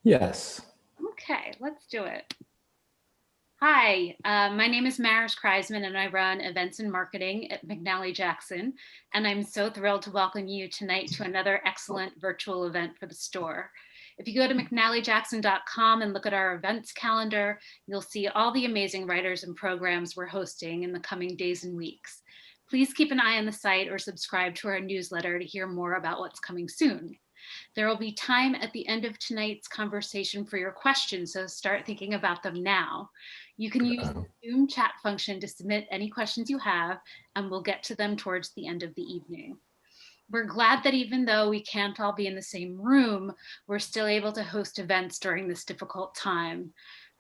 Yes. Okay, let's do it. Hi, my name is Maris Kreisman and I run events and marketing at McNally Jackson. And I'm so thrilled to welcome you tonight to another excellent virtual event for the store. If you go to mcnallyjackson.com and look at our events calendar, you'll see all the amazing writers and programs we're hosting in the coming days and weeks. Please keep an eye on the site or subscribe to our newsletter to hear more about what's coming soon. There will be time at the end of tonight's conversation for your questions, so start thinking about them now. You can use the Zoom chat function to submit any questions you have, and we'll get to them towards the end of the evening. We're glad that even though we can't all be in the same room, we're still able to host events during this difficult time.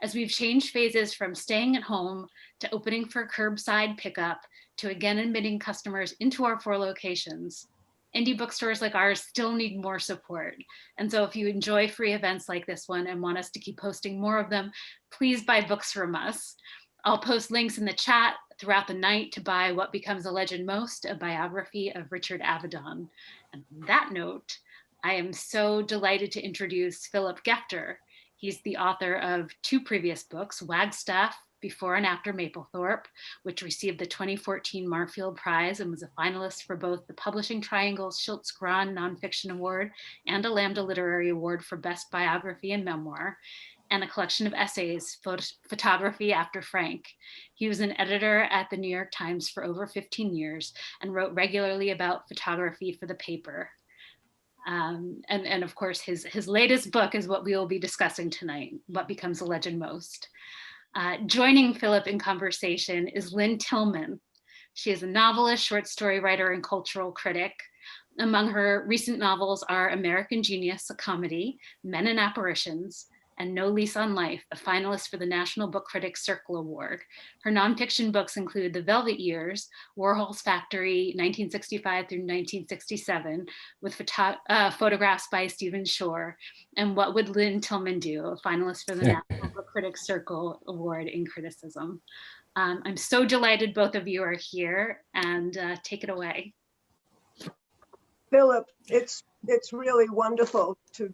As we've changed phases from staying at home to opening for curbside pickup to again admitting customers into our 4 locations, indie bookstores like ours still need more support. And so if you enjoy free events like this one and want us to keep hosting more of them, please buy books from us. I'll post links in the chat throughout the night to buy What Becomes a Legend Most, a biography of Richard Avedon. And on that note, I am so delighted to introduce Philip Gefter. He's the author of 2 previous books, Wagstaff, Before and After Maplethorpe, which received the 2014 Marfield Prize and was a finalist for both the Publishing Triangle's Schultz-Grahn Nonfiction Award and a Lambda Literary Award for Best Biography and Memoir, and a collection of essays, Photography After Frank. He was an editor at the New York Times for over 15 years and wrote regularly about photography for the paper. And of course, his latest book is what we will be discussing tonight, What Becomes a Legend Most. Joining Philip in conversation is Lynne Tillman. She is a novelist, short story writer, and cultural critic. Among her recent novels are American Genius, a comedy, Men and Apparitions, and No Lease on Life, a finalist for the National Book Critics Circle Award. Her nonfiction books include The Velvet Years, Warhol's Factory, 1965 through 1967, with photographs by Stephen Shore, and What Would Lynne Tillman Do, a finalist for the National Book Critics Circle Award in Criticism. I'm so delighted both of you are here, and take it away. Philip, it's really wonderful to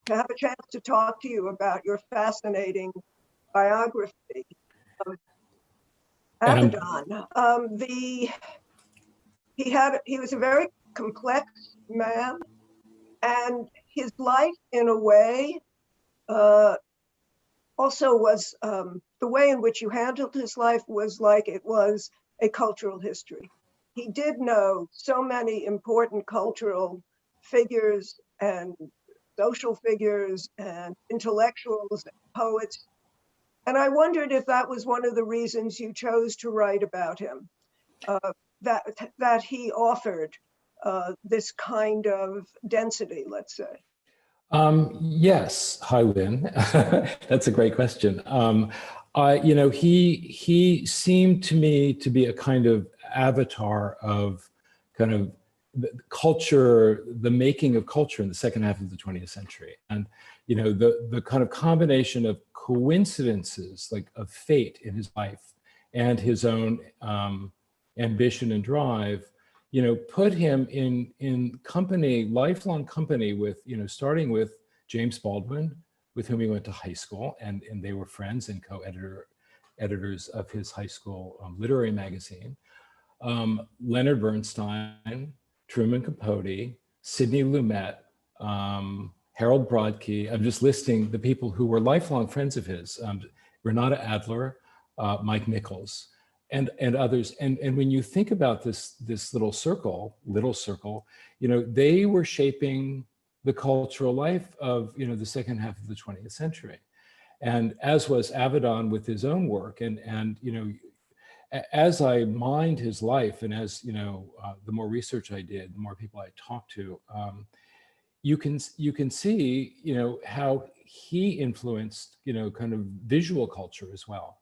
have a chance to talk to you about your fascinating biography of Avadon. He was a very complex man, and his life, in a way, also was the way in which you handled his life was like it was a cultural history. He did know so many important cultural figures and social figures and intellectuals and poets. And I wondered if that was one of the reasons you chose to write about him, that he offered this kind of density, let's say. Yes. Hi, Lynn. That's a great question. He seemed to me to be a kind of avatar of kind of the culture, the making of culture in the second half of the 20th century. And, the kind of combination of coincidences, like of fate in his life and his own ambition and drive, put him in company, lifelong company with, starting with James Baldwin, with whom he went to high school, and they were friends and editors of his high school literary magazine. Leonard Bernstein, Truman Capote, Sidney Lumet, Harold Brodkey. I'm just listing the people who were lifelong friends of his, Renata Adler, Mike Nichols, and others. And when you think about this little circle, they were shaping the cultural life of the second half of the 20th century. And as was Avadon with his own work. And as I mined his life, and as the more research I did, the more people I talked to, you can see how he influenced kind of visual culture as well.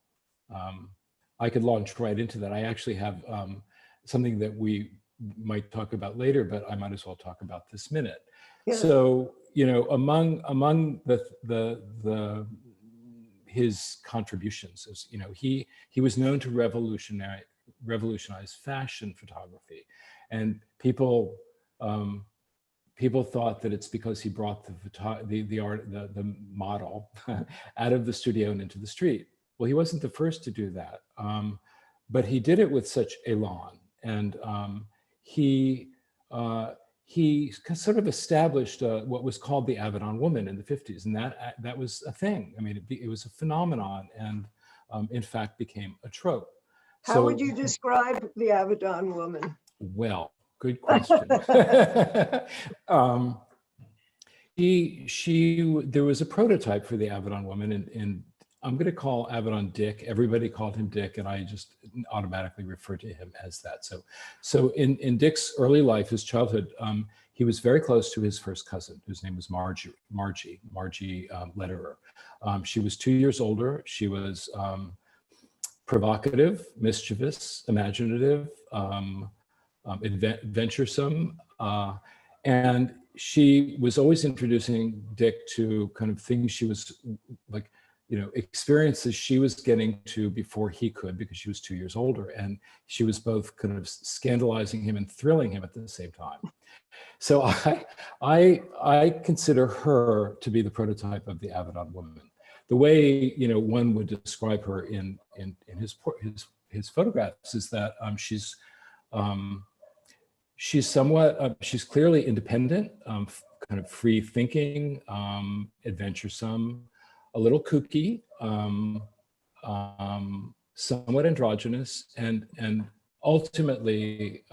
I could launch right into that. I actually have something that we might talk about later, but I might as well talk about this minute. Yeah. So among his contributions is, he was known to revolutionize fashion photography, and people people thought that it's because he brought the model out of the studio and into the street. Well, he wasn't the first to do that, but he did it with such elan, and he sort of established what was called the Avadon woman in the 50s, and that was a thing. I mean, it was a phenomenon, and in fact became a trope. How would you describe the Avadon woman? Well, good question. There was a prototype for the Avadon woman, and I'm going to call Avadon Dick. Everybody called him Dick, and I just automatically refer to him as that. So in Dick's early life, his childhood, he was very close to his first cousin, whose name was Margie Lederer. She was 2 years older. She was provocative, mischievous, imaginative, venturesome, and she was always introducing Dick to kind of things she was like, experiences she was getting to before he could, because she was 2 years older, and she was both kind of scandalizing him and thrilling him at the same time. So I consider her to be the prototype of the Avadon woman. The way one would describe her in his photographs is that she's clearly independent, kind of free thinking, adventuresome, a little kooky, somewhat androgynous, and ultimately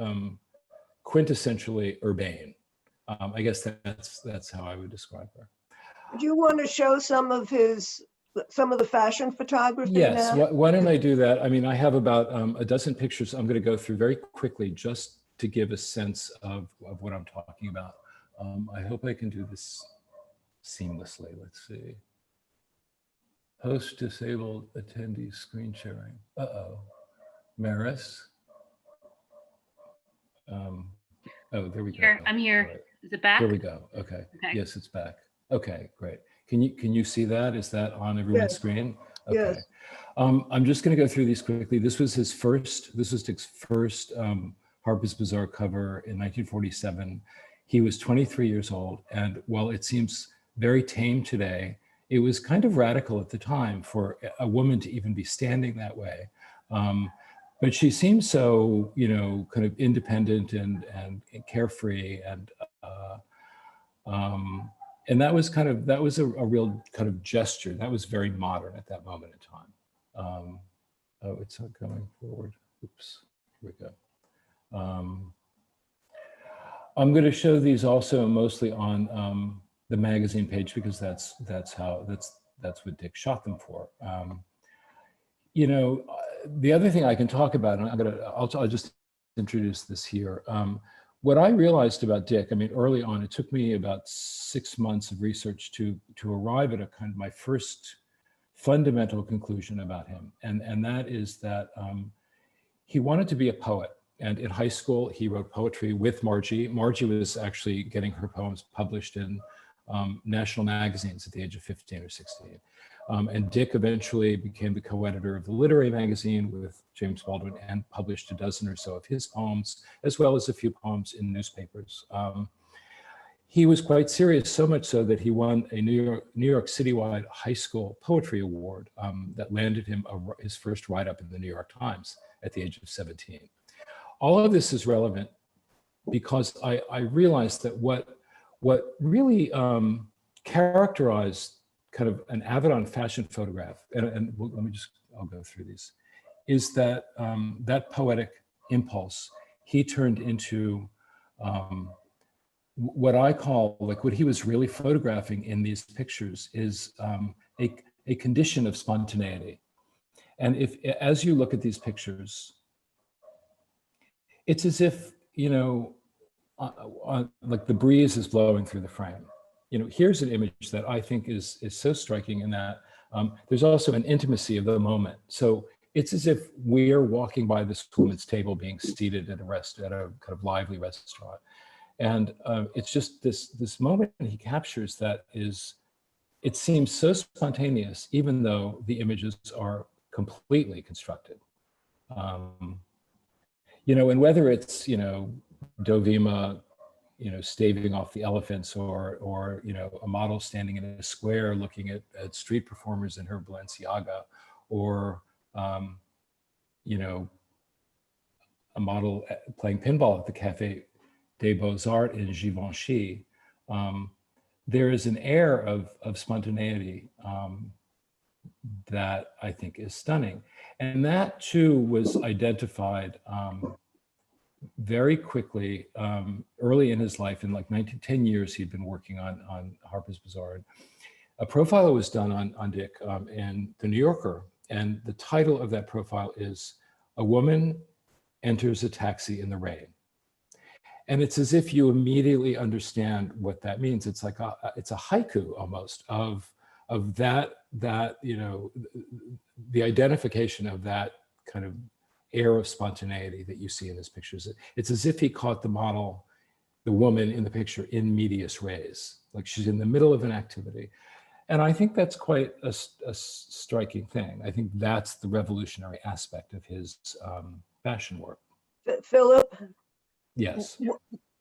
quintessentially urbane. I guess that's how I would describe her. Do you want to show some of the fashion photography? Yes, now? Why don't I do that? I mean, I have about a dozen pictures I'm going to go through very quickly just to give a sense of what I'm talking about. I hope I can do this seamlessly. Let's see. Host disabled attendee screen sharing. Uh-oh. Maris. Oh, there we go. I'm here. Right. Is it back? Here we go. Okay. Yes, it's back. Okay, great. Can you see that? Is that on everyone's screen? Okay. Yes. I'm just going to go through these quickly. This was Dick's first Harper's Bazaar cover in 1947. He was 23 years old, and while it seems very tame today, it was kind of radical at the time for a woman to even be standing that way. But she seemed so, kind of independent and carefree, and that was a real kind of gesture. That was very modern at that moment in time. Oh, it's not going forward. Oops, here we go. I'm going to show these also mostly on the magazine page, because that's what Dick shot them for. The other thing I can talk about, and I'll just introduce this here. What I realized about Dick, I mean, early on, it took me about 6 months of research to arrive at a kind of my first fundamental conclusion about him, and that is that he wanted to be a poet. And in high school, he wrote poetry with Margie. Margie was actually getting her poems published in national magazines at the age of 15 or 16. And Dick eventually became the co-editor of the literary magazine with James Baldwin and published a dozen or so of his poems, as well as a few poems in newspapers. He was quite serious, so much so that he won a New York City-wide high school poetry award that landed him his first write-up in the New York Times at the age of 17. All of this is relevant because I realized that what really characterized kind of an Avadon fashion photograph, and I'll go through these, is that that poetic impulse he turned into what I call, like, what he was really photographing in these pictures is a condition of spontaneity. And as you look at these pictures, it's as if, like the breeze is blowing through the frame. Here's an image that I think is so striking in that there's also an intimacy of the moment. So it's as if we're walking by this woman's table being seated at a kind of lively restaurant. And it's just this moment he captures that it seems so spontaneous, even though the images are completely constructed. And whether it's, Dovima staving off the elephants, or a model standing in a square looking at street performers in her Balenciaga, or a model playing pinball at the Café des Beaux-Arts in Givenchy. There is an air of spontaneity that I think is stunning. And that too was identified very quickly, early in his life. In like 10 years, he'd been working on Harper's Bazaar. A profile was done on Dick in The New Yorker. And the title of that profile is "A Woman Enters a Taxi in the Rain." And it's as if you immediately understand what that means. It's like it's a haiku almost of that the identification of that kind of air of spontaneity that you see in his pictures. It's as if he caught the model, the woman in the picture, in medias res, like she's in the middle of an activity. And I think that's quite a striking thing. I think that's the revolutionary aspect of his fashion work. Philip? Yes.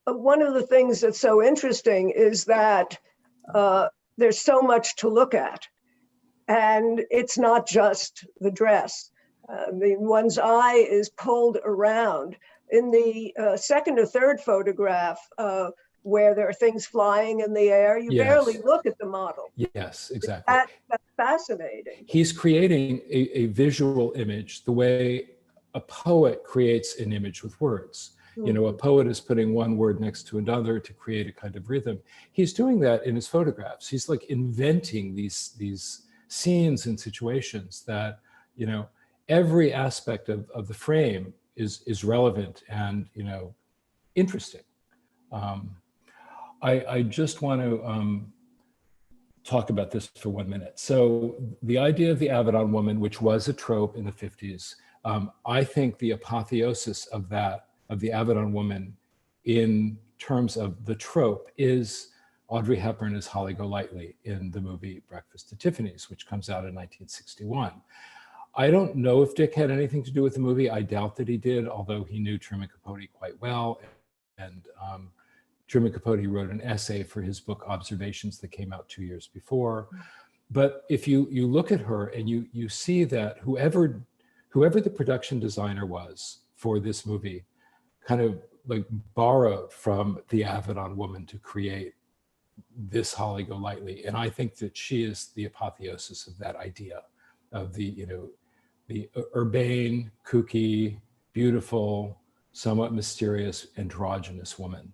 One of the things that's so interesting is that there's so much to look at. And it's not just the dress. One's eye is pulled around. In the second or third photograph, where there are things flying in the air, you barely look at the model. Yes, exactly. That's fascinating. He's creating a visual image the way a poet creates an image with words. Mm-hmm. A poet is putting one word next to another to create a kind of rhythm. He's doing that in his photographs. He's like inventing these scenes and situations that, every aspect of the frame is relevant and, interesting. I just want to talk about this for 1 minute. So the idea of the Avadon woman, which was a trope in the 50s, I think the apotheosis of the Avadon woman in terms of the trope is Audrey Hepburn as Holly Golightly in the movie Breakfast at Tiffany's, which comes out in 1961. I don't know if Dick had anything to do with the movie. I doubt that he did, although he knew Truman Capote quite well. And Truman Capote wrote an essay for his book Observations that came out 2 years before. But if you look at her and you see that whoever the production designer was for this movie kind of like borrowed from the Avadon woman to create this Holly Golightly. And I think that she is the apotheosis of that idea of the urbane, kooky, beautiful, somewhat mysterious, androgynous woman.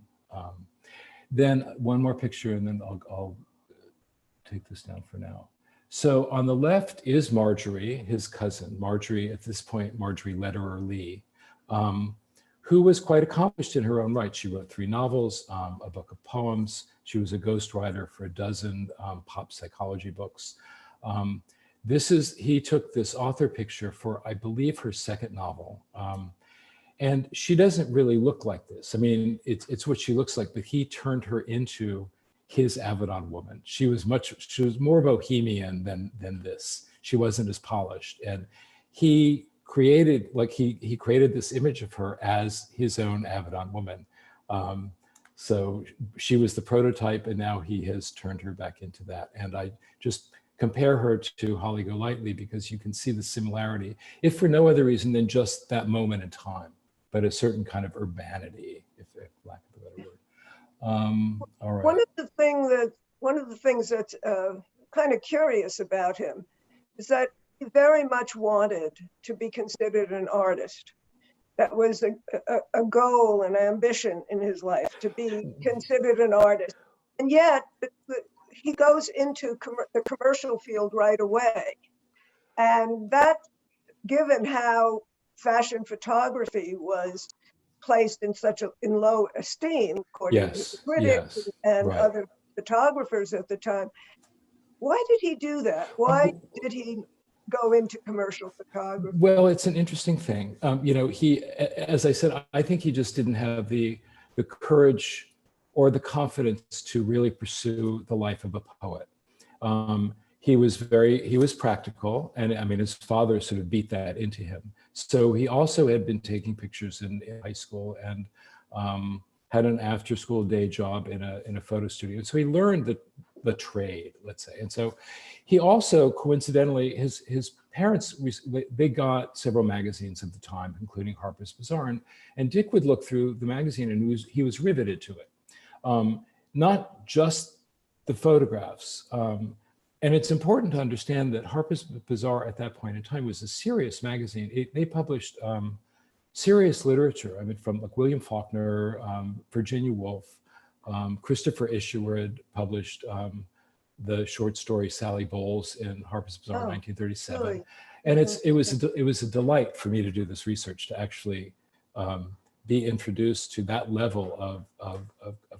Then one more picture, and then I'll take this down for now. So on the left is Marjorie, his cousin. Marjorie, at this point, Marjorie Lederer Lee, who was quite accomplished in her own right. She wrote 3 novels, a book of poems. She was a ghostwriter for a dozen pop psychology books. He took this author picture for, I believe, her second novel. And she doesn't really look like this. I mean, it's what she looks like, but he turned her into his Avadon woman. She was more bohemian than this. She wasn't as polished. And he created this image of her as his own Avadon woman. So she was the prototype, and now he has turned her back into that. And I just compare her to Holly Golightly because you can see the similarity, if for no other reason than just that moment in time, but a certain kind of urbanity, if lack of a better word. All right. One of the things that's kind of curious about him is that he very much wanted to be considered an artist. That was a goal, an ambition in his life, to be considered an artist. And yet he goes into the commercial field right away. And that, given how fashion photography was placed in low esteem, according to the critics and other photographers at the time, why did he do that? Why did he go into commercial photography? Well, it's an interesting thing. He, as I said, I think he just didn't have the courage or the confidence to really pursue the life of a poet. He was practical, and I mean, his father sort of beat that into him. So he also had been taking pictures in high school, and had an after-school day job in a photo studio. So he learned the trade, let's say. And so he also, coincidentally, his parents, they got several magazines at the time, including Harper's Bazaar, and Dick would look through the magazine and he was riveted to it. Not just the photographs. And it's important to understand that Harper's Bazaar at that point in time was a serious magazine. They published serious literature. I mean, from like William Faulkner, Virginia Woolf, Christopher Isherwood had published the short story Sally Bowles in Harper's Bazaar in 1937. Really? And it was a delight for me to do this research, to actually be introduced to that level of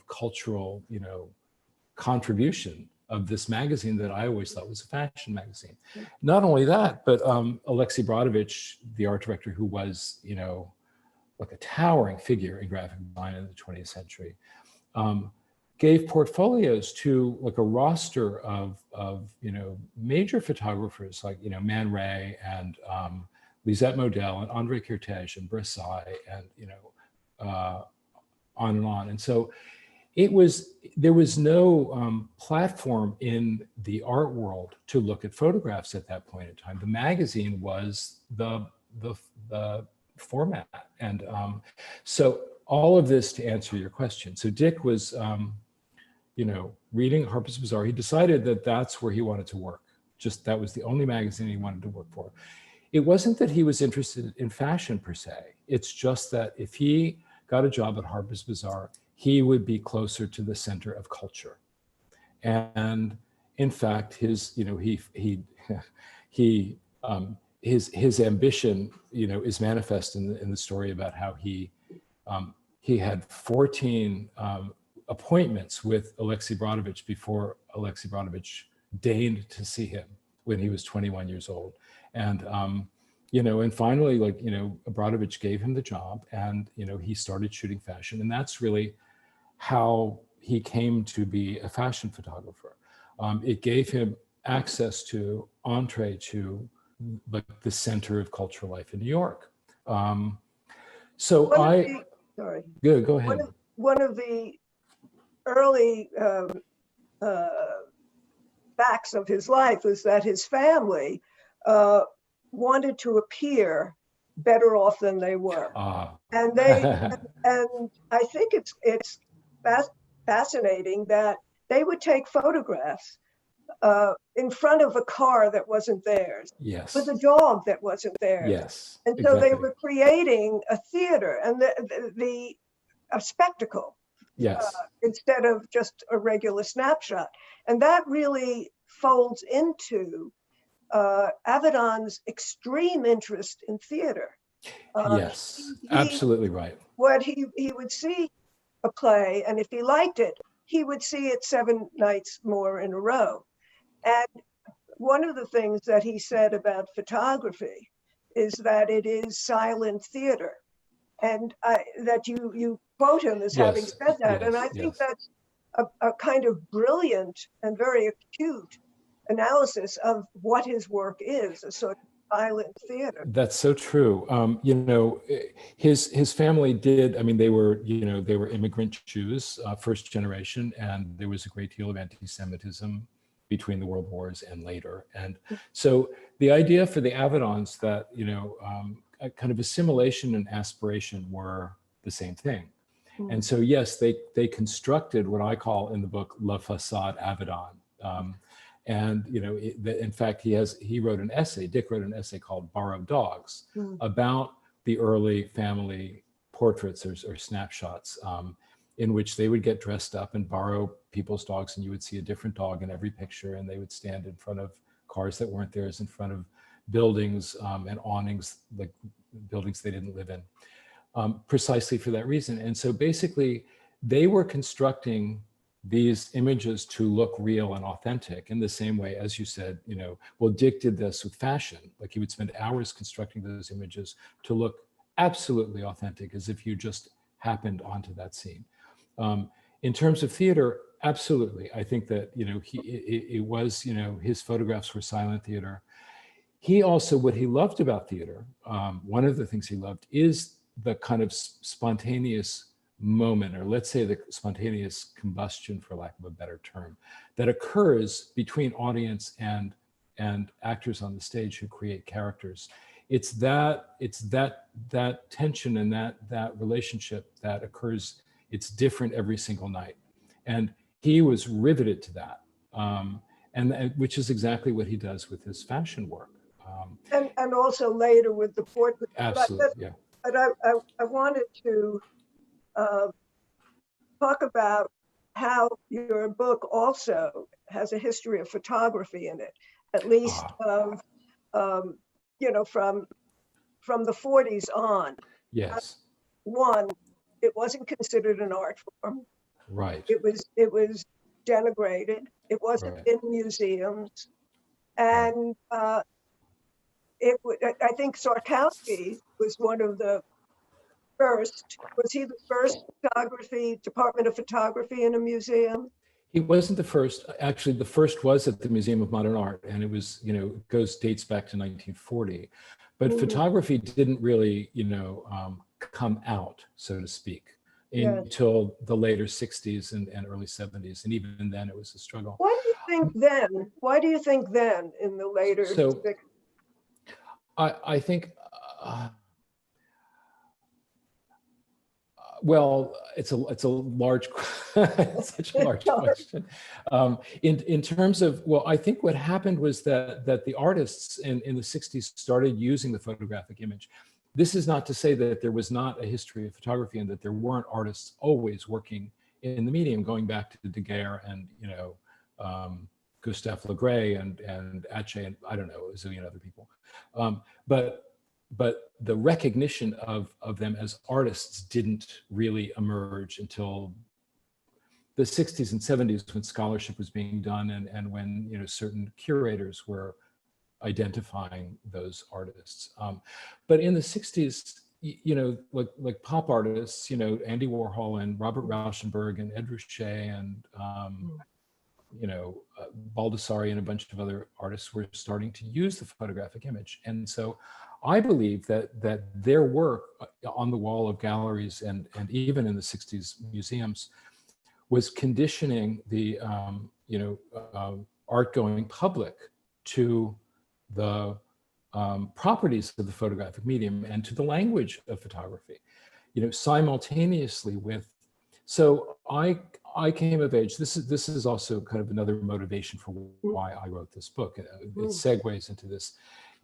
cultural, contribution of this magazine that I always thought was a fashion magazine. Not only that, but Alexei Brodovich, the art director, who was, like a towering figure in graphic design in the 20th century, gave portfolios to like a roster of major photographers like, Man Ray and Lisette Model and Andre Kertész and Bresson and, on and on. And so there was no platform in the art world to look at photographs at that point in time. The magazine was the format. And so all of this to answer your question. So Dick was, reading Harper's Bazaar. He decided that that's where he wanted to work. Just that was the only magazine he wanted to work for. It wasn't that he was interested in fashion per se. It's just that if he got a job at Harper's Bazaar, he would be closer to the center of culture. And in fact, his ambition, is manifest in the story about how he had 14 appointments with Alexei Brodovich before Alexei Brodovich deigned to see him when he was 21 years old. And, and finally, Brodovich gave him the job, and, he started shooting fashion. And that's really how he came to be a fashion photographer. It gave him access to, entree to, the center of cultural life in New York. Go ahead. One of the early facts of his life was that his family wanted to appear better off than they were. And and I think it's fascinating that they would take photographs in front of a car that wasn't theirs, yes, with a dog that wasn't theirs. Yes, and so they were creating a theater and a spectacle. Yes. Instead of just a regular snapshot. And that really folds into Avedon's extreme interest in theater. Yes, absolutely right. What he would see a play, and if he liked it, he would see it 7 nights more in a row. And one of the things that he said about photography is that it is silent theater. And that you quote him as having said that. And I think that's a kind of brilliant and very acute analysis of what his work is, a sort of silent theater. That's so true. His family did, they were immigrant Jews, first generation, and there was a great deal of anti-Semitism between the world wars and later. And so the idea for the Avadons that, a kind of assimilation and aspiration were the same thing. And so, yes, they constructed what I call in the book, La Façade Avadon. In fact, Dick wrote an essay called Borrowed Dogs about the early family portraits or snapshots in which they would get dressed up and borrow people's dogs, and you would see a different dog in every picture, and they would stand in front of cars that weren't theirs, in front of buildings and awnings, like buildings they didn't live in, precisely for that reason. And so basically they were constructing these images to look real and authentic in the same way, as you said, Dick did this with fashion. Like he would spend hours constructing those images to look absolutely authentic, as if you just happened onto that scene. In terms of theater, absolutely. I think that, his photographs were silent theater. He also, what he loved about theater, one of the things he loved is the kind of spontaneous moment, or let's say the spontaneous combustion, for lack of a better term, that occurs between audience and actors on the stage who create characters. It's that tension and that relationship that occurs. It's different every single night, and he was riveted to that, and which is exactly what he does with his fashion work. And also later with the portrait. Absolutely, yeah. But I wanted to talk about how your book also has a history of photography in it, at least you know, from the 40s on. Yes. One, it wasn't considered an art form. Right. It was denigrated. It wasn't Right. in museums, and I think Sarkowski was one of the first. Was he the first Department of Photography in a museum? He wasn't the first. Actually, the first was at the Museum of Modern Art, and it was, dates back to 1940. But photography didn't really, come out, so to speak, until the later 60s and early 70s. And even then, it was a struggle. Why do you think then? Why do you think then, in the later 60s? I think, well, it's a large, it's such a large question. In terms of, well, I think what happened was that the artists in the 60s started using the photographic image. This is not to say that there was not a history of photography and that there weren't artists always working in the medium, going back to Daguerre and Gustave Le Gray and Atget and I don't know, a zillion other people. But the recognition of them as artists didn't really emerge until the 60s and 70s, when scholarship was being done and when certain curators were identifying those artists. But in the 60s, like pop artists, Andy Warhol and Robert Rauschenberg and Ed Ruscha and Baldessari and a bunch of other artists were starting to use the photographic image. And so I believe that their work on the wall of galleries and even in the 60s museums was conditioning the art-going public to the properties of the photographic medium and to the language of photography, simultaneously with. So I came of age. This is also kind of another motivation for why I wrote this book. It segues into this.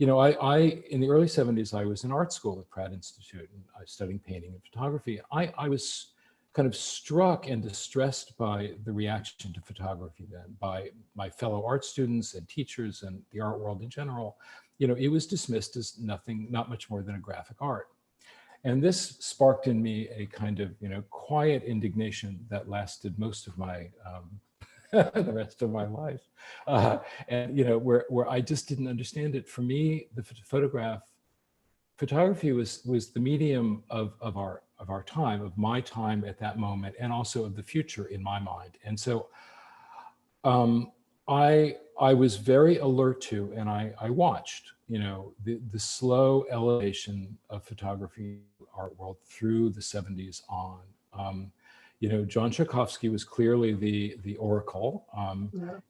I in the early 70s, I was in art school at Pratt Institute, and I was studying painting and photography. I was kind of struck and distressed by the reaction to photography then, by my fellow art students and teachers and the art world in general. It was dismissed as not much more than a graphic art. And this sparked in me a kind of, quiet indignation that lasted most of my, the rest of my life. And, where I just didn't understand it. For me, the photography was the medium of our time, of my time at that moment, and also of the future in my mind. And so I was very alert to, and I watched, the slow elevation of photography art world through the 70s on. John Tchaikovsky was clearly the oracle.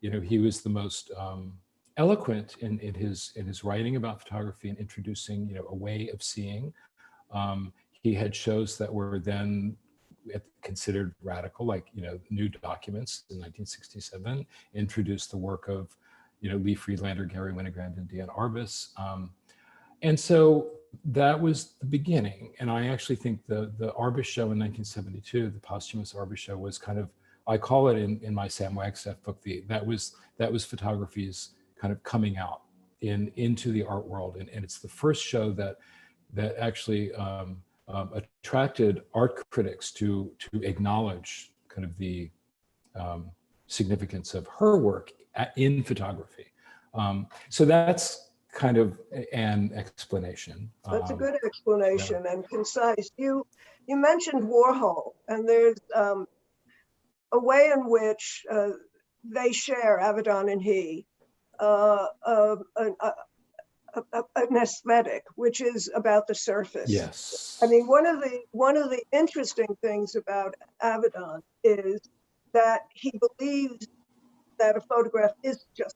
He was the most eloquent in his writing about photography and introducing, a way of seeing. He had shows that were then considered radical, like, New Documents in 1967 introduced the work of, Lee Friedlander, Gary Winogrand, and Diane Arbus. And so that was the beginning. And I actually think the Arbus show in 1972, the posthumous Arbus show, was kind of, I call it in my Sam Wagstaff book, that was photography's kind of coming out into the art world. And it's the first show that actually attracted art critics to acknowledge kind of the significance of her work in photography. So that's kind of an explanation. That's a good explanation and concise. You mentioned Warhol, and there's a way in which they share, Avadon and he, a an aesthetic, which is about the surface. Yes. I mean, one of the interesting things about Avedon is that he believes that a photograph is just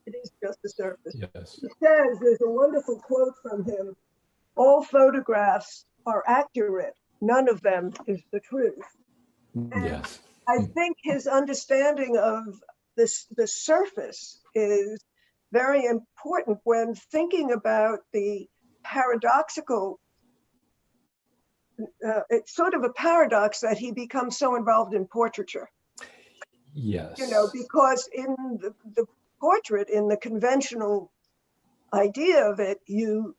the surface. Yes. He says, there's a wonderful quote from him: "All photographs are accurate. None of them is the truth." And Yes. I think his understanding of the surface is very important when thinking about the paradoxical. It's sort of a paradox that he becomes so involved in portraiture. Yes. You know, because in the portrait, in the conventional idea of it, you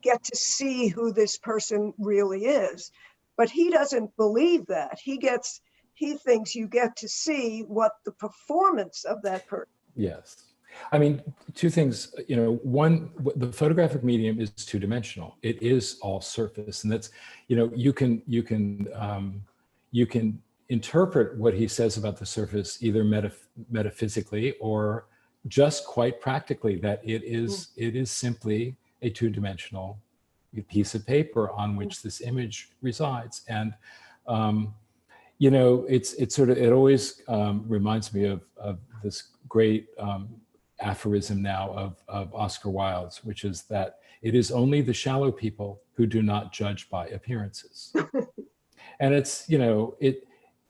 get to see who this person really is. But he doesn't believe that. He thinks you get to see what the performance of that person. Yes. I mean, two things, you know, one, the photographic medium is two-dimensional. It is all surface. And that's, you know, you can interpret what he says about the surface either metaphysically or just quite practically, that it is simply a two-dimensional piece of paper on which this image resides. And you know, it always reminds me of this great aphorism now of Oscar Wilde's, which is that it is only the shallow people who do not judge by appearances. And it's, you know,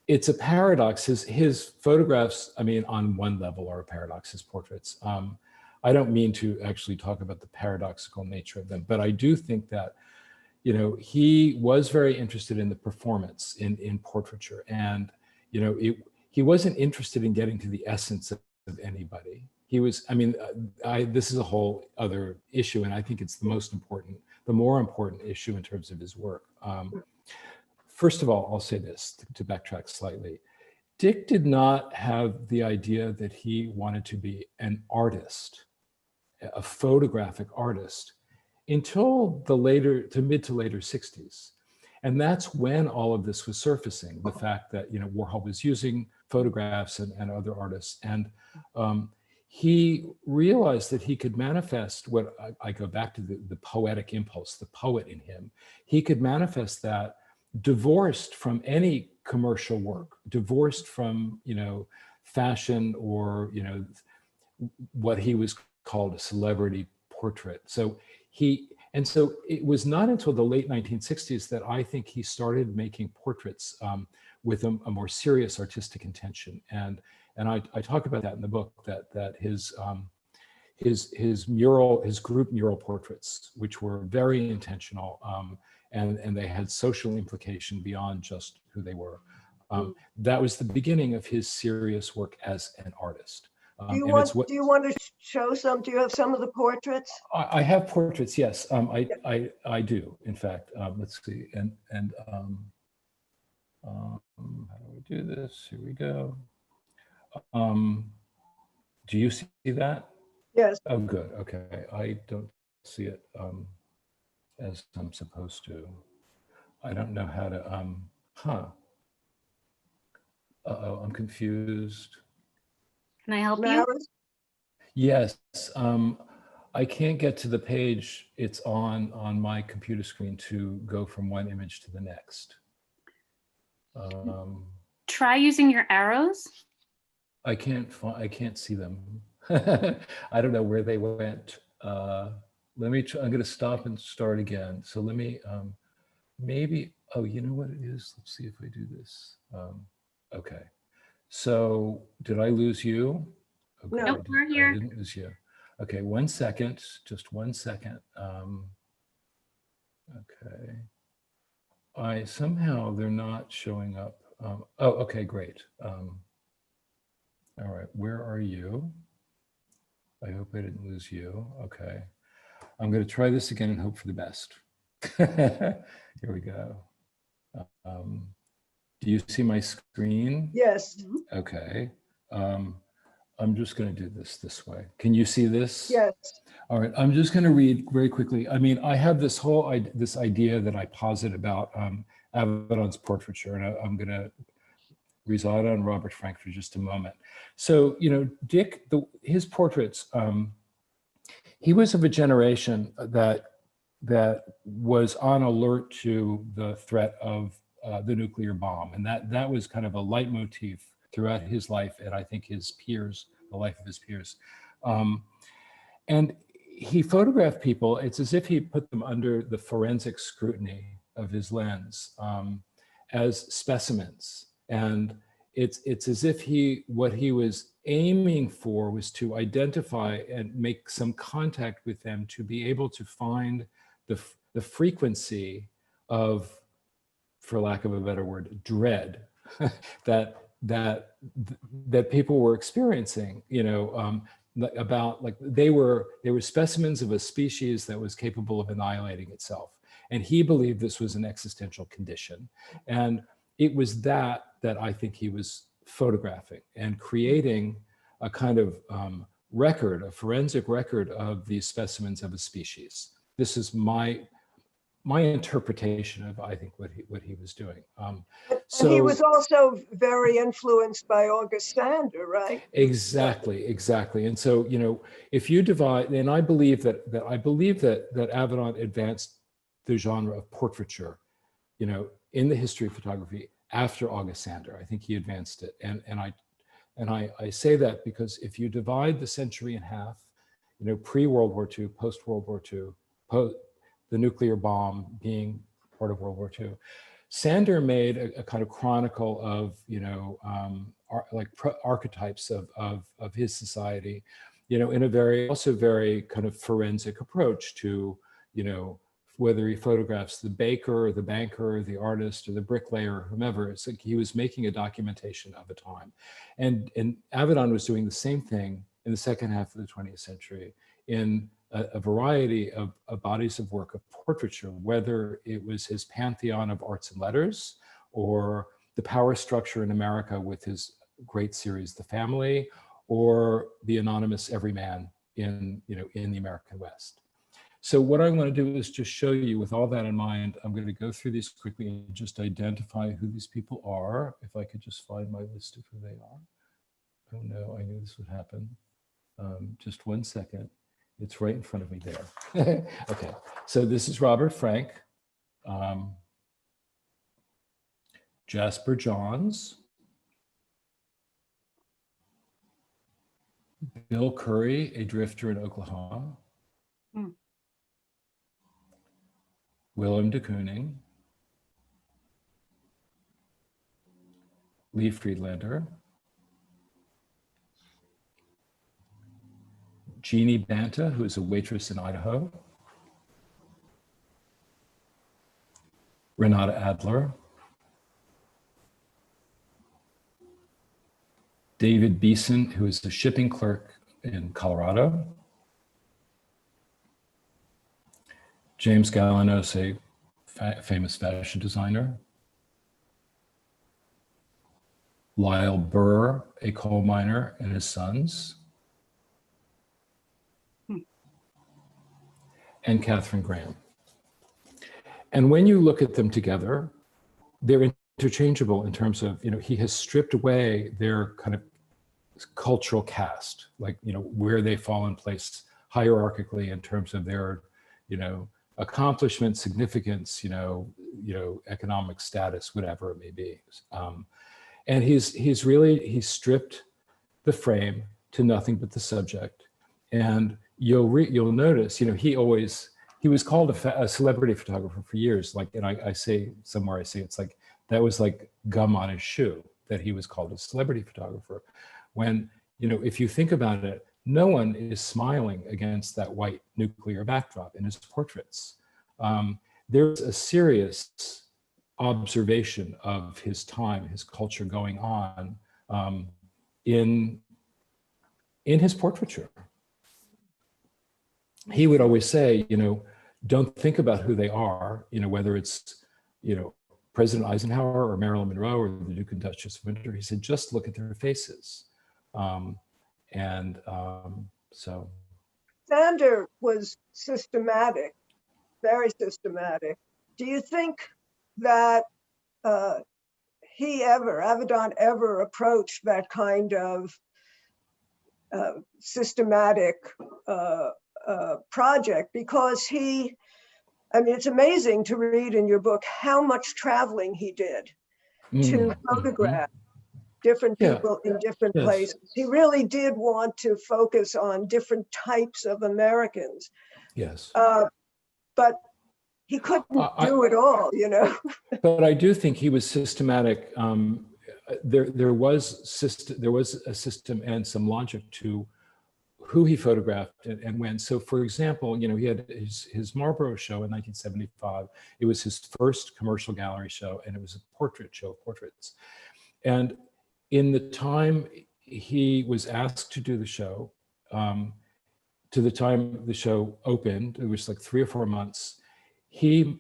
it's a paradox. His photographs, I mean, on one level are a paradox, his portraits. I don't mean to actually talk about the paradoxical nature of them, but I do think that, you know, he was very interested in the performance in portraiture. And, you know, he wasn't interested in getting to the essence of anybody. He was, I mean, this is a whole other issue, and I think it's the more important issue in terms of his work. First of all, I'll say this, to backtrack slightly. Dick did not have the idea that he wanted to be an artist, a photographic artist, until the mid to later 60s. And that's when all of this was surfacing, the fact that, you know, Warhol was using photographs and other artists. And he realized that he could manifest what I go back to the poetic impulse, the poet in him. He could manifest that divorced from any commercial work, divorced from, you know, fashion or, you know, what he was called a celebrity portrait. So it was not until the late 1960s that I think he started making portraits with a more serious artistic intention. And I talk about that in the book, that his group mural portraits, which were very intentional, and they had social implication beyond just who they were. That was the beginning of his serious work as an artist. Do you want to show some? Do you have some of the portraits? I have portraits, yes. I do, in fact. Let's see. And how do we do this? Here we go. Do you see that? Yes. Oh, good. Okay. I don't see it as I'm supposed to. I don't know how to. Uh-oh, I'm confused. Can I help you? Yes. I can't get to the page it's on my computer screen to go from one image to the next. Try using your arrows. I can't see them. I don't know where they went. Let me try, I'm going to stop and start again. So let me, maybe, oh, you know what it is? Let's see if I do this. Okay. So did I lose you? Okay, Nope, we're here. I didn't lose you. Okay, 1 second, just 1 second. Okay. Somehow they're not showing up. Oh, okay, great. All right, where are you? I hope I didn't lose you. Okay. I'm going to try this again and hope for the best. Here we go. Do you see my screen? Yes. Okay. I'm just going to do this way. Can you see this? Yes. All right. I'm just going to read very quickly. I mean, I have this whole this idea that I posit about Avadon's portraiture, and I'm going to reside on Robert Frank for just a moment. So, you know, Dick, his portraits, he was of a generation that was on alert to the threat of the nuclear bomb. And that was kind of a leitmotif throughout his life, and I think his peers, the life of his peers. And he photographed people, it's as if he put them under the forensic scrutiny of his lens as specimens. And it's as if what he was aiming for was to identify and make some contact with them to be able to find the frequency of, for lack of a better word, dread that people were experiencing, about, like, they were specimens of a species that was capable of annihilating itself. And he believed this was an existential condition. And it was that I think he was photographing and creating a kind of record, a forensic record of these specimens of a species. This is my interpretation of, I think, what he was doing. So he was also very influenced by August Sander, right? Exactly. And so, if you divide, and I believe that Avadon advanced the genre of portraiture, in the history of photography after August Sander. I think he advanced it, and I say that because if you divide the century in half, pre-World War II, post-World War II, the nuclear bomb being part of World War II, Sander made a kind of chronicle of, archetypes of his society, in a very kind of forensic approach to, whether he photographs the baker, or the banker, or the artist, or the bricklayer, or whomever. It's like he was making a documentation of a time. And Avadon was doing the same thing in the second half of the 20th century in a variety of bodies of work of portraiture, whether it was his pantheon of arts and letters, or the power structure in America with his great series, The Family, or the anonymous everyman in the American West. So what I'm going to do is just show you, with all that in mind, I'm going to go through these quickly and just identify who these people are. If I could just find my list of who they are. Oh no, I knew this would happen. Just 1 second. It's right in front of me there. Okay, so this is Robert Frank, Jasper Johns, Bill Curry, a drifter in Oklahoma, Willem de Kooning, Lee Friedlander, Jeannie Banta, who is a waitress in Idaho, Renata Adler, David Beeson, who is a shipping clerk in Colorado, James Galanos, a famous fashion designer, Lyle Burr, a coal miner, and his sons, and Catherine Graham. And when you look at them together, they're interchangeable in terms of, he has stripped away their kind of cultural caste, like, where they fall in place hierarchically in terms of their, accomplishment, significance, economic status, whatever it may be. And he's stripped the frame to nothing but the subject. And you'll notice, he was called a celebrity photographer for years. Like, and I say somewhere, it's like, that was like gum on his shoe, that he was called a celebrity photographer. When, if you think about it, no one is smiling against that white nuclear backdrop in his portraits. There's a serious observation of his time, his culture going on in his portraiture. He would always say, don't think about who they are, whether it's, President Eisenhower or Marilyn Monroe or the Duke and Duchess of Windsor. He said, just look at their faces. So. Sander was systematic, very systematic. Do you think that Avedon ever approached that kind of systematic project because I mean, it's amazing to read in your book how much traveling he did to photograph different people in different places. He really did want to focus on different types of Americans. Yes. But he couldn't do it all, you know. But I do think he was systematic. There was a system and some logic to who he photographed and when. So for example, you know, he had his Marlborough show in 1975. It was his first commercial gallery show, and it was a portrait show of portraits. And in the time he was asked to do the show, to the time the show opened, it was like 3 or 4 months, he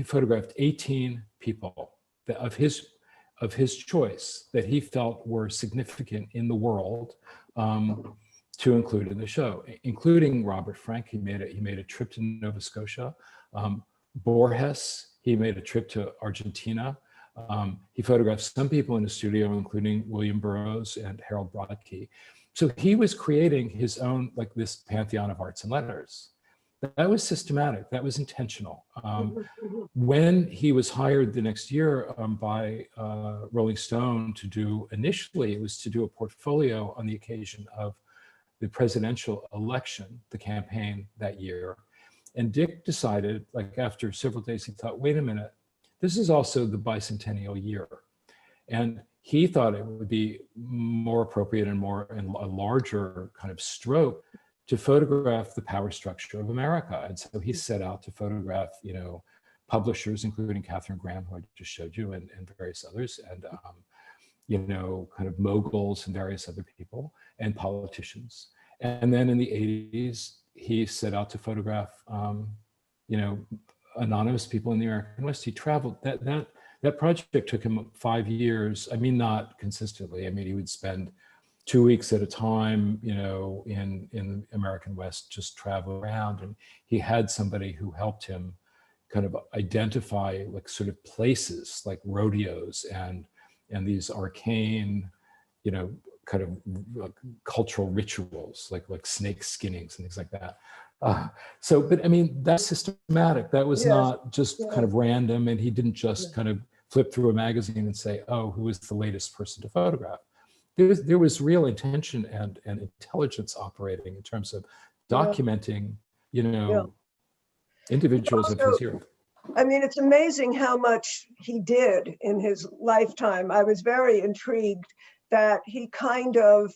photographed 18 people of his choice that he felt were significant in the world, to include in the show, including Robert Frank. He made a trip to Nova Scotia. Borges, he made a trip to Argentina. He photographed some people in the studio, including William Burroughs and Harold Brodkey. So he was creating his own, like, this pantheon of arts and letters. That was systematic, that was intentional. When he was hired the next year by Rolling Stone to do, initially it was to do a portfolio on the occasion of the presidential election, the campaign that year. And Dick decided, like after several days, he thought, wait a minute, this is also the bicentennial year. And he thought it would be more appropriate and a larger kind of stroke to photograph the power structure of America. And so he set out to photograph, you know, publishers, including Katharine Graham, who I just showed you, and various others, and you know, kind of moguls and various other people, and politicians. And then in the 80s, he set out to photograph, you know, anonymous people in the American West. He traveled. That project took him 5 years. I mean, not consistently. I mean, he would spend 2 weeks at a time, you know, in the American West, just travel around. And he had somebody who helped him kind of identify, like, sort of places like rodeos and these arcane, you know, kind of like cultural rituals, like snake skinnings and things like that. But I mean, that's systematic. That was not just kind of random, and he didn't just kind of flip through a magazine and say, oh, who is the latest person to photograph? There was real intention and intelligence operating in terms of documenting, you know, individuals of his era. I mean, it's amazing how much he did in his lifetime. I was very intrigued that he kind of,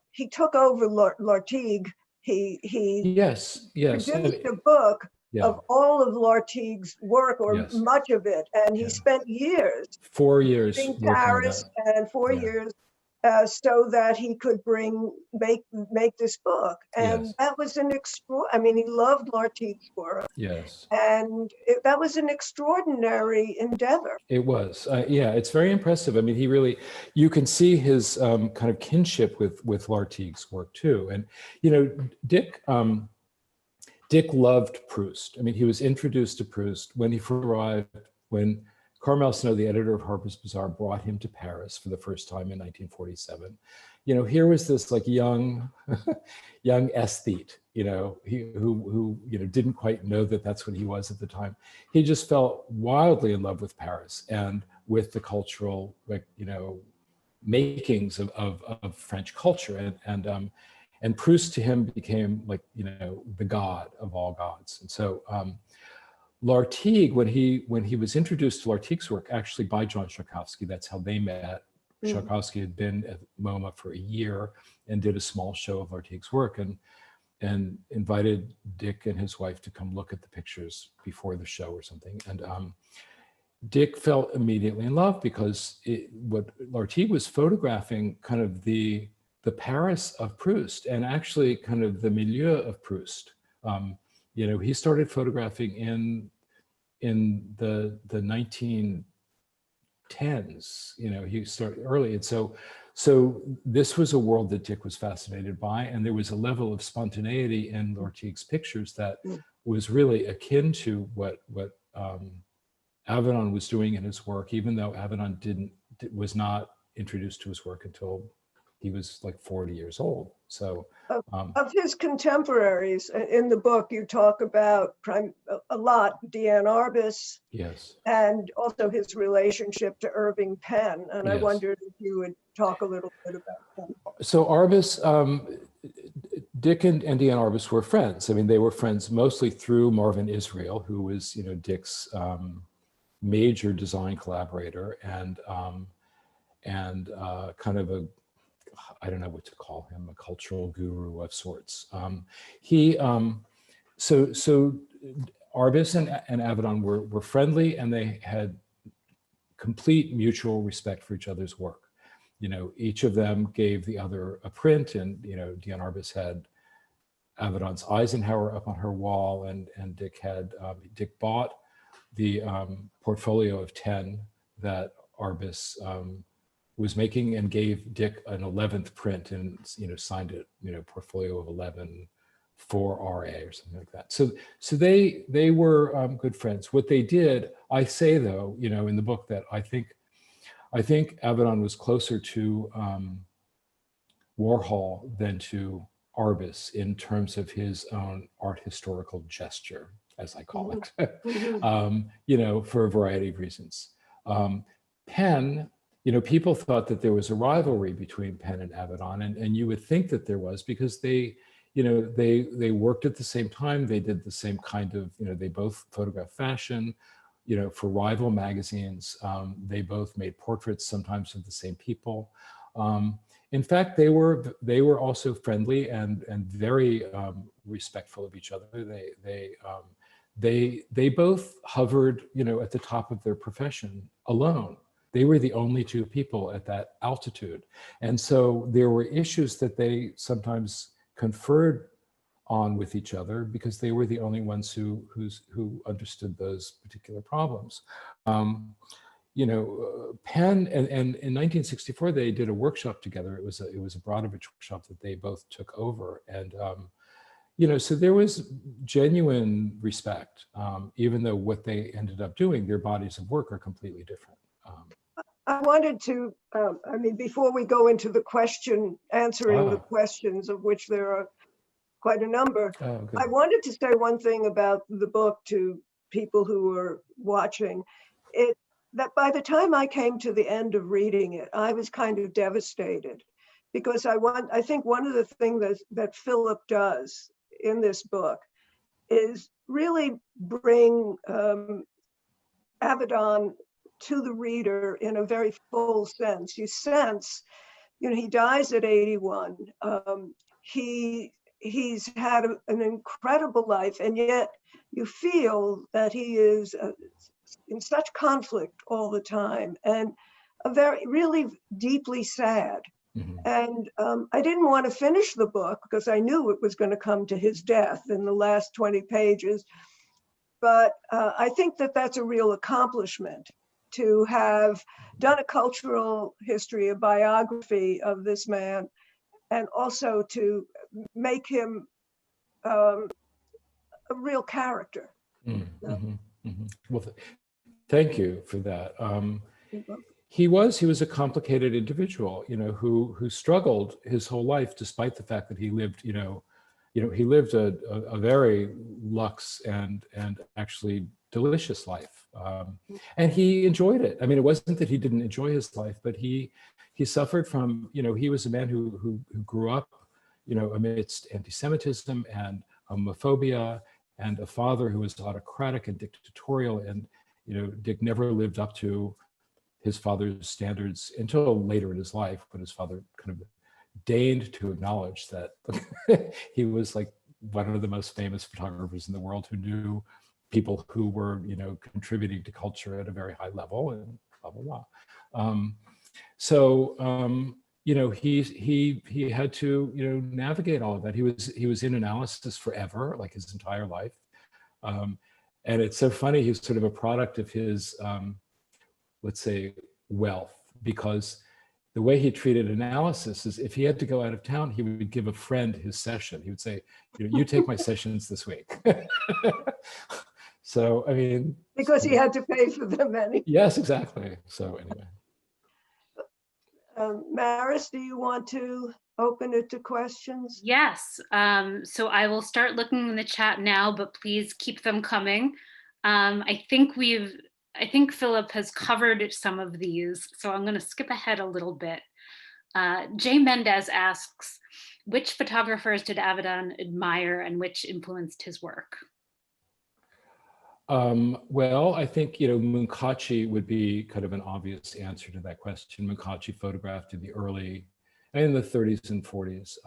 he took over Lartigue. He produced a book of all of Lartigue's work, or much of it, and he spent years, 4 years in Paris, and 4 years so that he could make this book. And that was I mean, he loved Lartigue's work. And that was an extraordinary endeavor. It was, it's very impressive. I mean, you can see his kind of kinship with Lartigue's work too. And, you know, Dick loved Proust. I mean, he was introduced to Proust when he first arrived, when Carmel Snow, the editor of Harper's Bazaar, brought him to Paris for the first time in 1947. You know, here was this like young aesthete, you know, who you know, didn't quite know that that's what he was at the time. He just felt wildly in love with Paris and with the cultural, like, you know, makings of French culture, and Proust to him became, like, you know, the god of all gods. And so Lartigue, when he was introduced to Lartigue's work, actually by John Szarkowski, that's how they met. Szarkowski had been at MoMA for a year and did a small show of Lartigue's work, and invited Dick and his wife to come look at the pictures before the show or something. And Dick fell immediately in love, because what Lartigue was photographing, kind of the Paris of Proust, and actually kind of the milieu of Proust. You know, he started photographing in the 1910s. You know, he started early, and so this was a world that Dick was fascinated by, and there was a level of spontaneity in Lartigue's pictures that was really akin to what Avadon was doing in his work, even though Avadon was not introduced to his work until he was like 40 years old. So of his contemporaries in the book, you talk about a lot Diane Arbus, yes, and also his relationship to Irving Penn. And I yes. wondered if you would talk a little bit about that. So Arbus, Dick and Diane Arbus were friends. I mean, they were friends mostly through Marvin Israel, who was, you know, Dick's major design collaborator and kind of I don't know what to call him, a cultural guru of sorts. So Arbus and Avadon were friendly, and they had complete mutual respect for each other's work. You know, each of them gave the other a print, and, you know, Diane Arbus had Avadon's Eisenhower up on her wall, and Dick bought the portfolio of 10 that Arbus was making, and gave Dick an 11th print, and, you know, signed it, you know, portfolio of 11 for RA or something like that. So they were good friends. What they did, I say though, you know, in the book, that I think Avadon was closer to Warhol than to Arbus in terms of his own art historical gesture, as I call it, you know, for a variety of reasons. Penn, you know, people thought that there was a rivalry between Penn and Avadon, and you would think that there was, because they, you know, they worked at the same time. They did the same kind of, you know, they both photographed fashion, you know, for rival magazines. They both made portraits, sometimes of the same people. In fact, they were also friendly and very respectful of each other. They both hovered, you know, at the top of their profession alone. They were the only two people at that altitude, and so there were issues that they sometimes conferred on with each other, because they were the only ones who understood those particular problems. You know, Penn, and in 1964 they did a workshop together. It was a Brodovich workshop that they both took over, and you know, so there was genuine respect, even though what they ended up doing, their bodies of work, are completely different. I wanted to, I mean, before we go into the answering the questions, of which there are quite a number, I wanted to say one thing about the book to people who are watching. That by the time I came to the end of reading it, I was kind of devastated, because I think one of the things that Philip does in this book is really bring Abaddon to the reader in a very full sense. You sense, you know, he dies at 81. He's had an incredible life, and yet you feel that he is in such conflict all the time, and really deeply sad. Mm-hmm. And I didn't want to finish the book because I knew it was going to come to his death in the last 20 pages. But I think that that's a real accomplishment, to have done a cultural history, a biography of this man, and also to make him a real character. Mm-hmm. Mm-hmm. Well, thank you for that. He was a complicated individual, you know, who struggled his whole life, despite the fact that he lived, he lived a very luxe and actually delicious life, and he enjoyed it. I mean, it wasn't that he didn't enjoy his life, but he suffered from, you know, he was a man who grew up, you know, amidst anti-Semitism and homophobia, and a father who was autocratic and dictatorial, and, you know, Dick never lived up to his father's standards until later in his life, when his father kind of deigned to acknowledge that he was like one of the most famous photographers in the world, who knew people who were, you know, contributing to culture at a very high level, and blah blah blah. You know, he had to, you know, navigate all of that. He was in analysis forever, like his entire life, and it's so funny. He's sort of a product of his, let's say, wealth, because the way he treated analysis is, if he had to go out of town, he would give a friend his session. He would say, you know, you take my sessions this week. So, I mean, because he had to pay for them anyway. Yes, exactly. So anyway. Maris, do you want to open it to questions? Yes, so I will start looking in the chat now, but please keep them coming. I think Philip has covered some of these, so I'm going to skip ahead a little bit. Jay Mendez asks, which photographers did Avedon admire and which influenced his work? Well, I think, Munkachi would be kind of an obvious answer to that question. Munkachi photographed in the 30s and 40s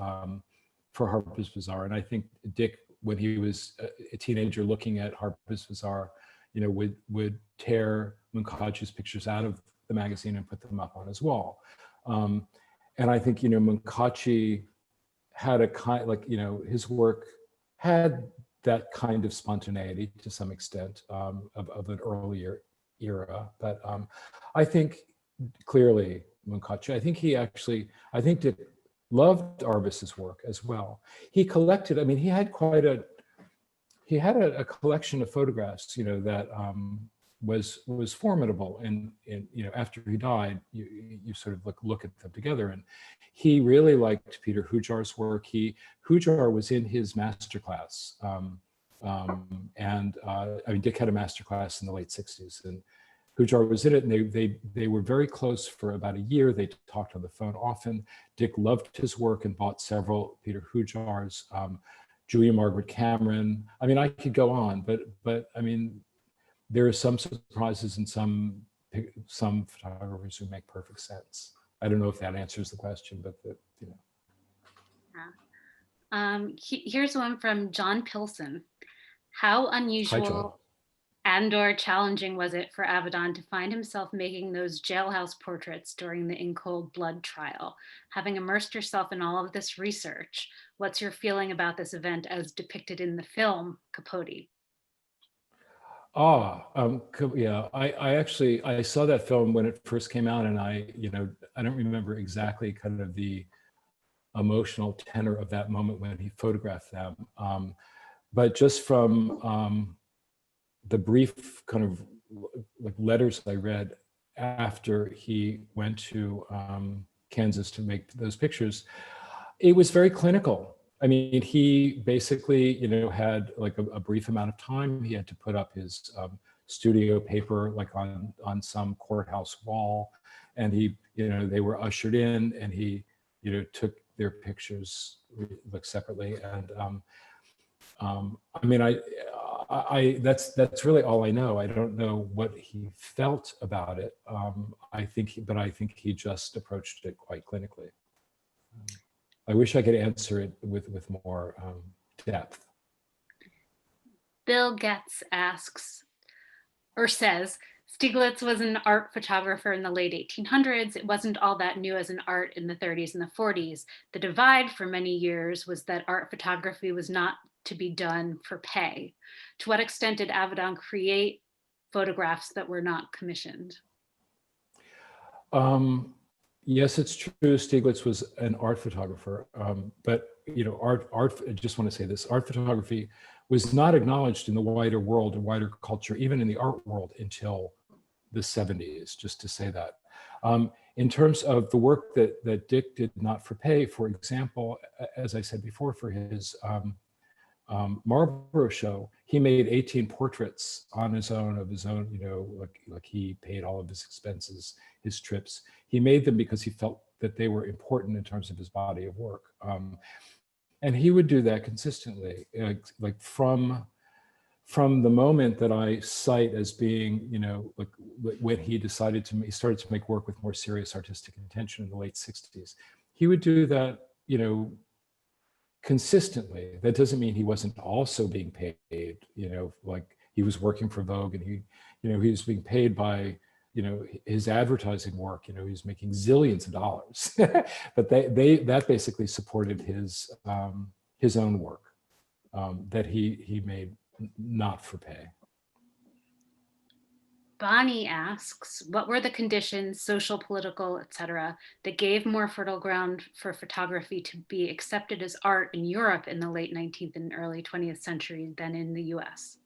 for Harper's Bazaar. And I think Dick, when he was a teenager looking at Harper's Bazaar, would tear Munkachi's pictures out of the magazine and put them up on his wall. And I think, Munkachi had a kind, his work had that kind of spontaneity to some extent of an earlier era. But I think clearly Munkachi, I think Dick loved Arbus's work as well. He collected, he had a collection of photographs, that was formidable. And after he died, you sort of look at them together. And he really liked Peter Hujar's work. Hujar was in his masterclass. Dick had a masterclass in the late 60s, and Hujar was in it, and they were very close for about a year. They talked on the phone often. Dick loved his work and bought several Peter Hujars, Julia Margaret Cameron. I could go on, but there are some surprises and some photographers who make perfect sense. I don't know if that answers the question, but Here's one from John Pilson. How unusual and/or challenging was it for Avadon to find himself making those jailhouse portraits during the In Cold Blood trial? Having immersed yourself in all of this research, what's your feeling about this event as depicted in the film Capote? Yeah, I saw that film when it first came out, and I don't remember exactly kind of the emotional tenor of that moment when he photographed them. But just from the brief kind of letters I read after he went to Kansas to make those pictures, it was very clinical. He basically, had a brief amount of time. He had to put up his studio paper on some courthouse wall, and they were ushered in, and he, took their pictures separately. And that's really all I know. I don't know what he felt about it. I think he just approached it quite clinically. I wish I could answer it with more depth. Bill Getz asks, or says, Stieglitz was an art photographer in the late 1800s. It wasn't all that new as an art in the 30s and the 40s. The divide for many years was that art photography was not to be done for pay. To what extent did Avadon create photographs that were not commissioned? Yes, it's true. Stieglitz was an art photographer, but art. I just want to say this: art photography was not acknowledged in the wider world and wider culture, even in the art world, until the 70s. Just to say that. In terms of the work that Dick did not for pay, for example, as I said before, for his Marlborough show, he made 18 portraits on his own, like he paid all of his expenses, his trips. He made them because he felt that they were important in terms of his body of work. And he would do that consistently, from the moment that I cite as being, when he started to make work with more serious artistic intention in the late 60s. He would do that, consistently. That doesn't mean he wasn't also being paid, he was working for Vogue, and he was being paid by, his advertising work, he was making zillions of dollars, but that basically supported his own work that he made not for pay. Bonnie asks, what were the conditions, social, political, etc., that gave more fertile ground for photography to be accepted as art in Europe in the late 19th and early 20th century than in the US?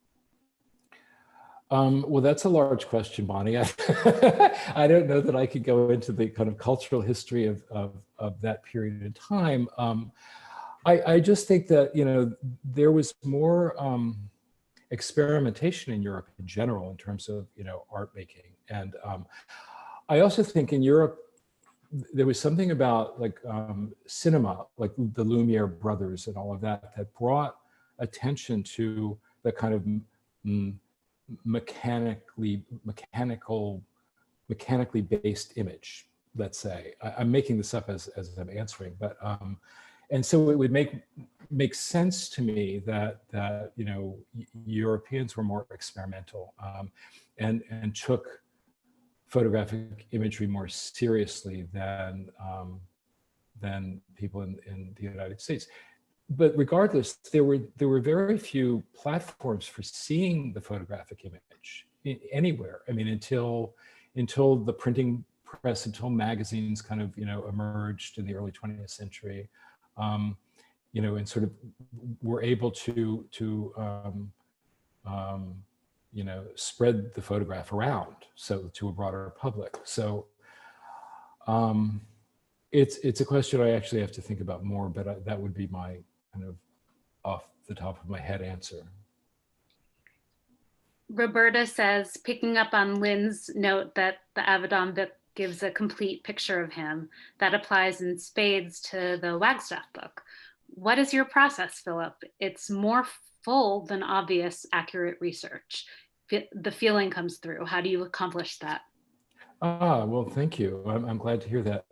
Well, that's a large question, Bonnie. I don't know that I could go into the kind of cultural history of that period of time. I just think that, you know, there was more experimentation in Europe in general in terms of, you know, art making. And I also think in Europe, there was something about like cinema, like the Lumiere brothers and all of that, that brought attention to the kind of mechanically based image, let's say. I'm making this up as I'm answering, but and so it would make sense to me that you know, Europeans were more experimental and took photographic imagery more seriously than people in the United States. But regardless, there were very few platforms for seeing the photographic image anywhere. I mean, until the printing press, until magazines kind of, you know, emerged in the early 20th century, you know, and sort of were able to you know, spread the photograph around, so to a broader public. So it's a question I actually have to think about more, but that would be my kind of off the top of my head answer. Roberta says, picking up on Lynne's note that the Avadon book gives a complete picture of him, that applies in spades to the Wagstaff book. What is your process, Philip? It's more full than obvious, accurate research. The feeling comes through. How do you accomplish that? Well, thank you. I'm glad to hear that.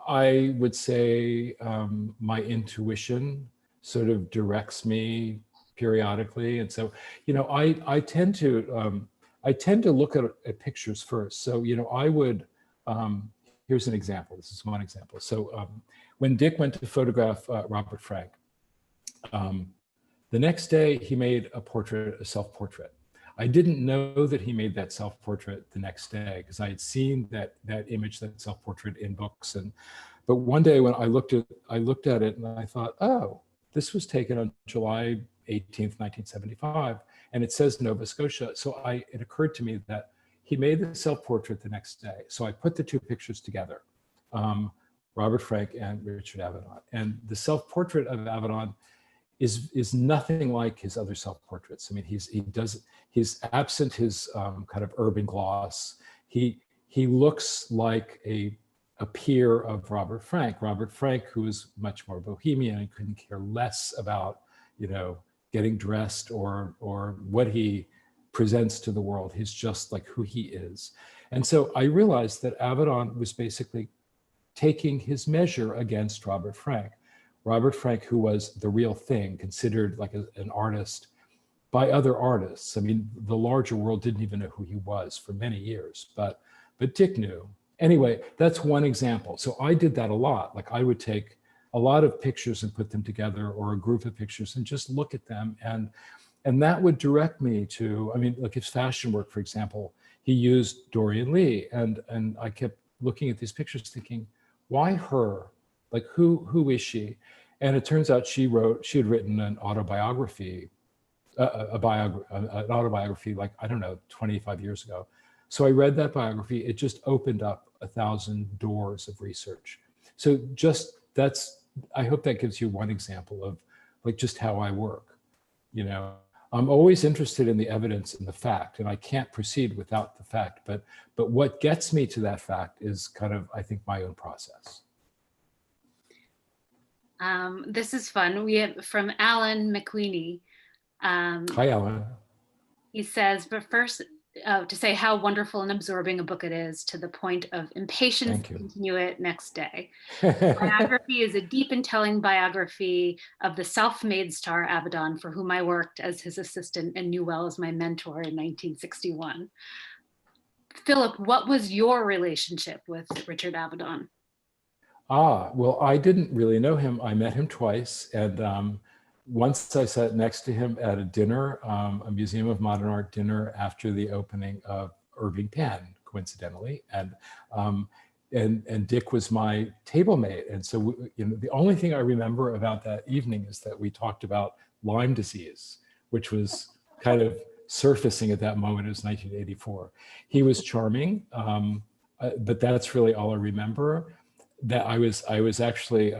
I would say my intuition sort of directs me periodically, and so, you know, I tend to look at pictures first. So, you know, I would. Here's an example. This is one example. So when Dick went to photograph Robert Frank, the next day he made a self-portrait. I didn't know that he made that self-portrait the next day because I had seen that image, that self-portrait in books. But one day when I looked at it and I thought, oh, this was taken on July 18th, 1975, and it says Nova Scotia. So it occurred to me that he made the self-portrait the next day. So I put the two pictures together, Robert Frank and Richard Avedon. And the self-portrait of Avedon is nothing like his other self-portraits. I mean, he's absent his kind of urban gloss. He looks like a peer of Robert Frank. Robert Frank, who is much more bohemian and couldn't care less about, you know, getting dressed or what he presents to the world. He's just like who he is. And so I realized that Avedon was basically taking his measure against Robert Frank. Robert Frank, who was the real thing, considered like an artist by other artists. I mean, the larger world didn't even know who he was for many years, but Dick knew. Anyway, that's one example. So I did that a lot. Like I would take a lot of pictures and put them together, or a group of pictures, and just look at them. And that would direct me to, I mean, like his fashion work, for example, he used Dorian Lee. And I kept looking at these pictures thinking, why her? Like who is she? And it turns out she had written an autobiography, an autobiography, like, I don't know, 25 years ago. So I read that biography. It just opened up 1,000 doors of research. So I hope that gives you one example of like just how I work. You know, I'm always interested in the evidence and the fact, and I can't proceed without the fact, but what gets me to that fact is kind of, I think, my own process. This is fun. We have from Alan McQueenie. Hi, Alan. He says, but first, to say how wonderful and absorbing a book it is, to the point of impatience to continue it next day. Biography is a deep and telling biography of the self-made star Abaddon, for whom I worked as his assistant and knew well as my mentor in 1961. Philip, what was your relationship with Richard Avedon? Well, I didn't really know him. I met him twice. And once I sat next to him at a dinner, a Museum of Modern Art dinner after the opening of Irving Penn, coincidentally. And Dick was my table mate. And so, you know, the only thing I remember about that evening is that we talked about Lyme disease, which was kind of surfacing at that moment. It was 1984. He was charming, but that's really all I remember. That I was actually,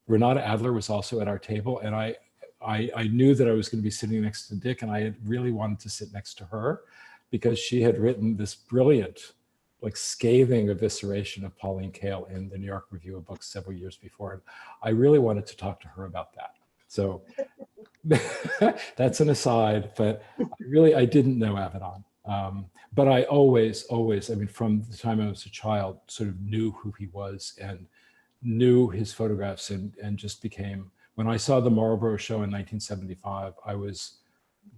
Renata Adler was also at our table, and I knew that I was going to be sitting next to Dick, and I had really wanted to sit next to her because she had written this brilliant, like scathing evisceration of Pauline Kael in the New York Review of Books several years before. And I really wanted to talk to her about that. So that's an aside, but I didn't know Avadon. But I always, I mean, from the time I was a child, sort of knew who he was and knew his photographs and just became, when I saw the Marlborough show in 1975, I was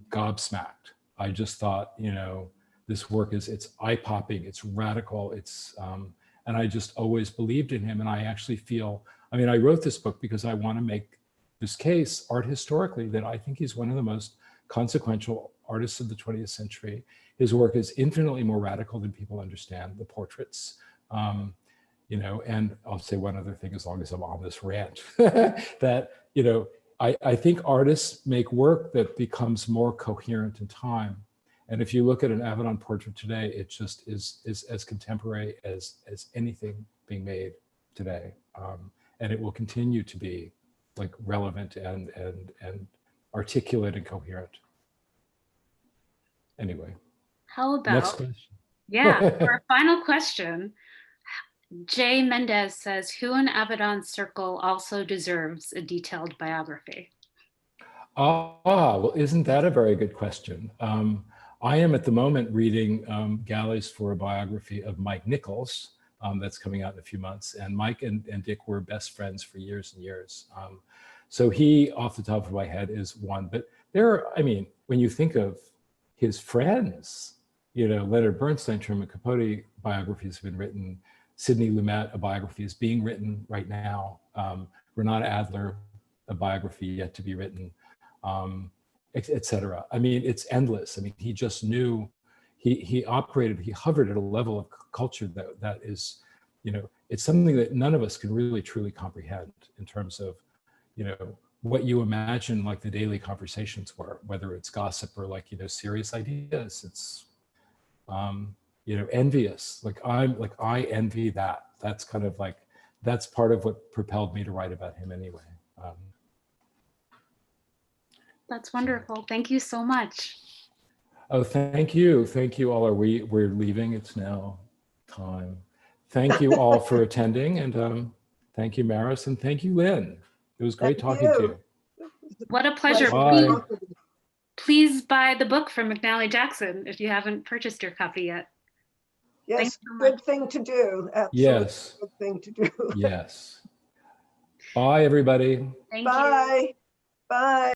gobsmacked. I just thought, you know, this work it's eye-popping, it's radical, and I just always believed in him. And I actually feel, I mean, I wrote this book because I want to make this case art historically that I think he's one of the most consequential artists of the 20th century. His work is infinitely more radical than people understand. The portraits, you know, and I'll say one other thing as long as I'm on this rant, that, you know, I think artists make work that becomes more coherent in time. And if you look at an Avedon portrait today, it just is as contemporary as anything being made today. And it will continue to be like relevant and articulate and coherent. Anyway. How about, next question. Yeah, for our final question, Jay Mendez says, who in Avedon's circle also deserves a detailed biography? Well, isn't that a very good question? I am at the moment reading galleys for a biography of Mike Nichols that's coming out in a few months. And Mike and Dick were best friends for years and years. So he, off the top of my head, is one. But there are, I mean, when you think of his friends, you know, Leonard Bernstein, Truman Capote biographies have been written. Sidney Lumet, a biography is being written right now. Renata Adler, a biography yet to be written, et cetera. I mean, it's endless. I mean, he just knew, he hovered at a level of culture that is, you know, it's something that none of us can really truly comprehend in terms of, you know, what you imagine like the daily conversations were, whether it's gossip or like, you know, serious ideas. It's, you know, envious. I envy that. That's kind of like, that's part of what propelled me to write about him anyway. That's wonderful. Thank you so much. Oh, thank you. Thank you all. We're leaving. It's now time. Thank you all for attending. And thank you, Maris. And thank you, Lynne. It was great talking to you. What a pleasure. Bye. Please buy the book from McNally Jackson if you haven't purchased your copy yet. Yes, good thing to do. Absolutely. Yes. Good thing to do. Yes. Bye, everybody. Thank you. Bye. Bye.